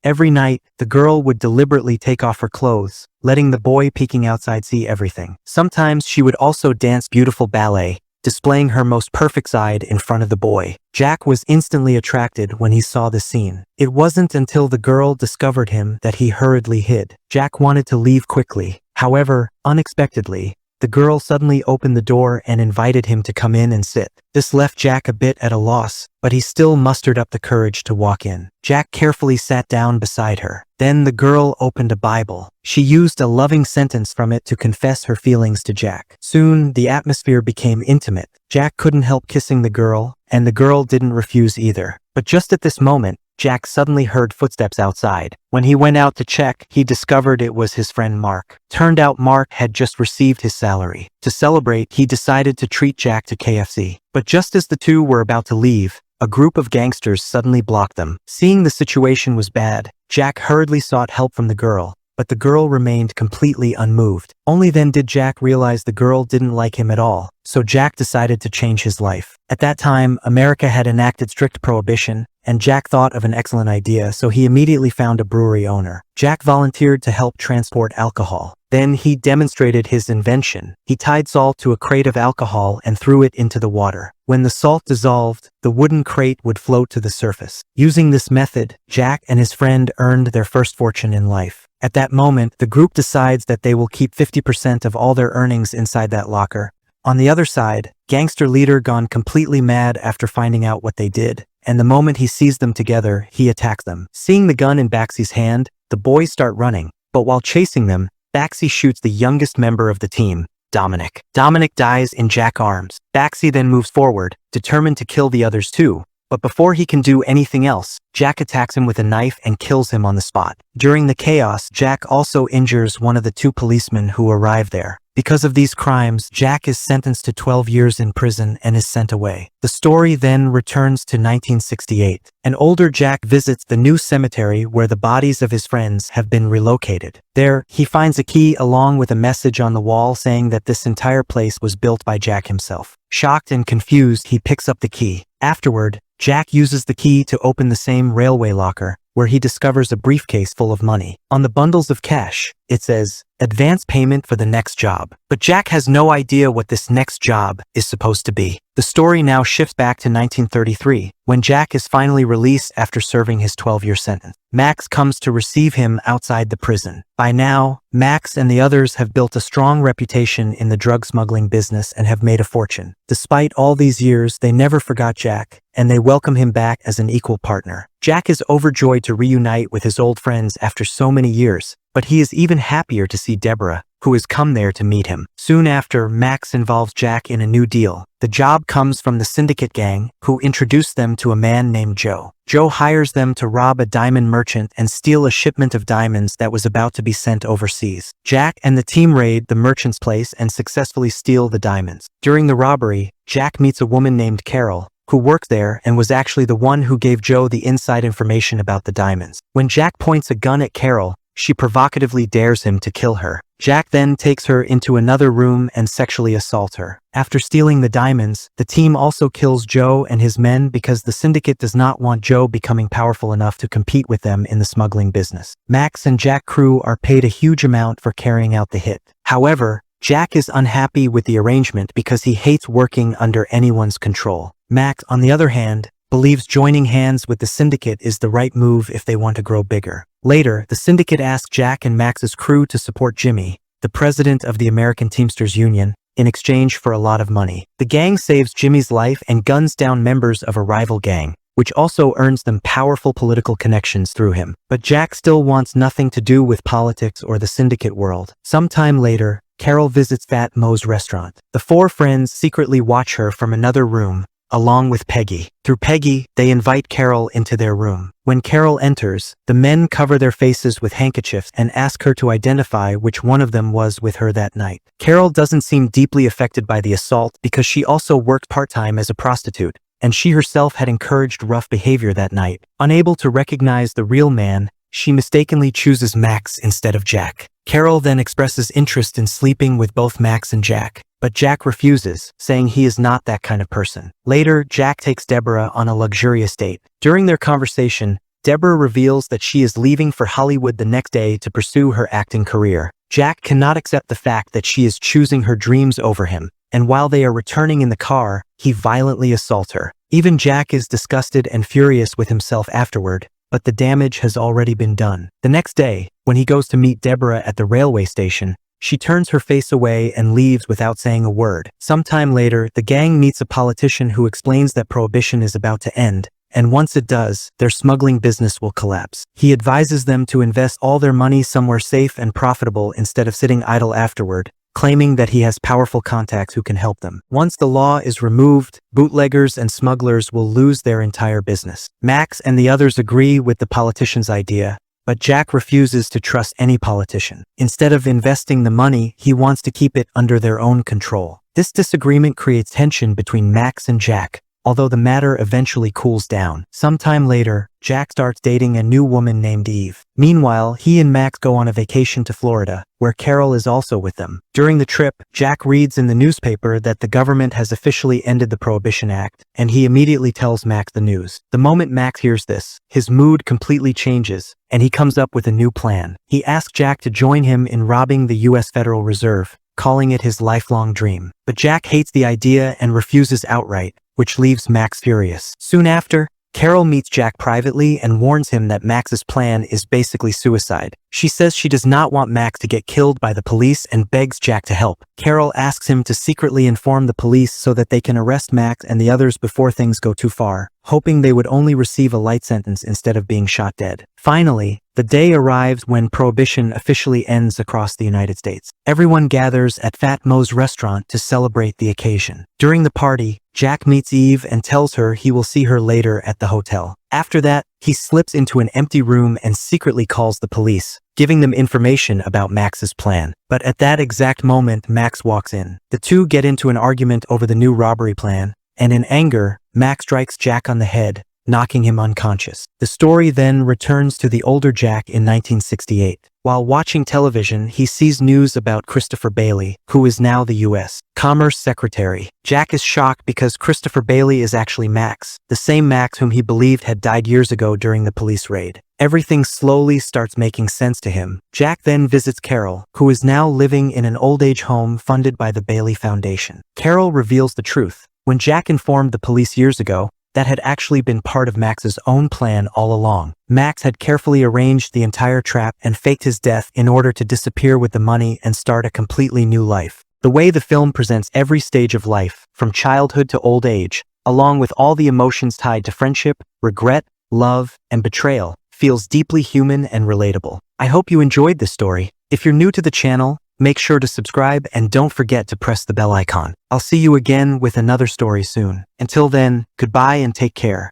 Every night, the girl would deliberately take off her clothes, letting the boy peeking outside see everything. Sometimes she would also dance beautiful ballet, displaying her most perfect side in front of the boy. Jack was instantly attracted when he saw the scene. It wasn't until the girl discovered him that he hurriedly hid. Jack wanted to leave quickly. However, unexpectedly, the girl suddenly opened the door and invited him to come in and sit. This left Jack a bit at a loss, but he still mustered up the courage to walk in. Jack carefully sat down beside her. Then the girl opened a Bible. She used a loving sentence from it to confess her feelings to Jack. Soon, the atmosphere became intimate. Jack couldn't help kissing the girl, and the girl didn't refuse either. But just at this moment, Jack suddenly heard footsteps outside. When he went out to check, he discovered it was his friend Mark. Turned out Mark had just received his salary. To celebrate, he decided to treat Jack to KFC. But just as the two were about to leave, a group of gangsters suddenly blocked them. Seeing the situation was bad, Jack hurriedly sought help from the girl, but the girl remained completely unmoved. Only then did Jack realize the girl didn't like him at all, so Jack decided to change his life. At that time, America had enacted strict prohibition, and Jack thought of an excellent idea, so he immediately found a brewery owner. Jack volunteered to help transport alcohol. Then he demonstrated his invention. He tied salt to a crate of alcohol and threw it into the water. When the salt dissolved, the wooden crate would float to the surface. Using this method, Jack and his friend earned their first fortune in life. At that moment, the group decides that they will keep 50% of all their earnings inside that locker. On the other side, gangster leader gone completely mad after finding out what they did, and the moment he sees them together, he attacks them. Seeing the gun in Baxy's hand, the boys start running, but while chasing them, Baxy shoots the youngest member of the team, Dominic. Dominic dies in Jack's arms. Baxy then moves forward, determined to kill the others too, but before he can do anything else, Jack attacks him with a knife and kills him on the spot. During the chaos, Jack also injures one of the two policemen who arrive there. Because of these crimes, Jack is sentenced to 12 years in prison and is sent away. The story then returns to 1968. An older Jack visits the new cemetery where the bodies of his friends have been relocated. There, he finds a key along with a message on the wall saying that this entire place was built by Jack himself. Shocked and confused, he picks up the key. Afterward, Jack uses the key to open the same railway locker, where he discovers a briefcase full of money. On the bundles of cash, it says, "Advance payment for the next job." But Jack has no idea what this next job is supposed to be. The story now shifts back to 1933, when Jack is finally released after serving his 12-year sentence. Max comes to receive him outside the prison. By now, Max and the others have built a strong reputation in the drug smuggling business and have made a fortune. Despite all these years, they never forgot Jack, and they welcome him back as an equal partner. Jack is overjoyed to reunite with his old friends after so many years, but he is even happier to see Deborah, who has come there to meet him. Soon after, Max involves Jack in a new deal. The job comes from the syndicate gang, who introduced them to a man named Joe. Joe hires them to rob a diamond merchant and steal a shipment of diamonds that was about to be sent overseas. Jack and the team raid the merchant's place and successfully steal the diamonds. During the robbery, Jack meets a woman named Carol, who worked there and was actually the one who gave Joe the inside information about the diamonds. When Jack points a gun at Carol, she provocatively dares him to kill her. Jack then takes her into another room and sexually assaults her. After stealing the diamonds, the team also kills Joe and his men because the syndicate does not want Joe becoming powerful enough to compete with them in the smuggling business. Max and Jack crew are paid a huge amount for carrying out the hit. However, Jack is unhappy with the arrangement because he hates working under anyone's control. Max, on the other hand, believes joining hands with the syndicate is the right move if they want to grow bigger. Later, the syndicate asks Jack and Max's crew to support Jimmy, the president of the American Teamsters Union, in exchange for a lot of money. The gang saves Jimmy's life and guns down members of a rival gang, which also earns them powerful political connections through him. But Jack still wants nothing to do with politics or the syndicate world. Sometime later, Carol visits Fat Mo's restaurant. The four friends secretly watch her from another room, along with Peggy. Through Peggy, they invite Carol into their room. When Carol enters, the men cover their faces with handkerchiefs and ask her to identify which one of them was with her that night. Carol doesn't seem deeply affected by the assault because she also worked part-time as a prostitute, and she herself had encouraged rough behavior that night. Unable to recognize the real man, she mistakenly chooses Max instead of Jack. Carol then expresses interest in sleeping with both Max and Jack, but Jack refuses, saying he is not that kind of person. Later, Jack takes Deborah on a luxurious date. During their conversation, Deborah reveals that she is leaving for Hollywood the next day to pursue her acting career. Jack cannot accept the fact that she is choosing her dreams over him, and while they are returning in the car, he violently assaults her. Even Jack is disgusted and furious with himself afterward, but the damage has already been done. The next day, when he goes to meet Deborah at the railway station, she turns her face away and leaves without saying a word. Sometime later, the gang meets a politician who explains that prohibition is about to end, and once it does, their smuggling business will collapse. He advises them to invest all their money somewhere safe and profitable instead of sitting idle afterward, claiming that he has powerful contacts who can help them. Once the law is removed, bootleggers and smugglers will lose their entire business. Max and the others agree with the politician's idea, but Jack refuses to trust any politician. Instead of investing the money, he wants to keep it under their own control. This disagreement creates tension between Max and Jack, although the matter eventually cools down. Sometime later, Jack starts dating a new woman named Eve. Meanwhile, he and Max go on a vacation to Florida, where Carol is also with them. During the trip, Jack reads in the newspaper that the government has officially ended the Prohibition Act, and he immediately tells Max the news. The moment Max hears this, his mood completely changes, and he comes up with a new plan. He asks Jack to join him in robbing the US Federal Reserve, calling it his lifelong dream. But Jack hates the idea and refuses outright, which leaves Max furious. Soon after, Carol meets Jack privately and warns him that Max's plan is basically suicide. She says she does not want Max to get killed by the police and begs Jack to help. Carol asks him to secretly inform the police so that they can arrest Max and the others before things go too far, hoping they would only receive a light sentence instead of being shot dead. Finally, the day arrives when Prohibition officially ends across the United States. Everyone gathers at Fat Mo's restaurant to celebrate the occasion. During the party, Jack meets Eve and tells her he will see her later at the hotel. After that, he slips into an empty room and secretly calls the police, giving them information about Max's plan. But at that exact moment, Max walks in. The two get into an argument over the new robbery plan, and in anger, Max strikes Jack on the head, knocking him unconscious. The story then returns to the older Jack in 1968. While watching television, he sees news about Christopher Bailey, who is now the U.S. Commerce Secretary. Jack is shocked because Christopher Bailey is actually Max, the same Max whom he believed had died years ago during the police raid. Everything slowly starts making sense to him. Jack then visits Carol, who is now living in an old-age home funded by the Bailey Foundation. Carol reveals the truth. When Jack informed the police years ago, that had actually been part of Max's own plan all along. Max had carefully arranged the entire trap and faked his death in order to disappear with the money and start a completely new life. The way the film presents every stage of life, from childhood to old age, along with all the emotions tied to friendship, regret, love, and betrayal, feels deeply human and relatable. I hope you enjoyed this story. If you're new to the channel, make sure to subscribe and don't forget to press the bell icon. I'll see you again with another story soon. Until then, goodbye and take care.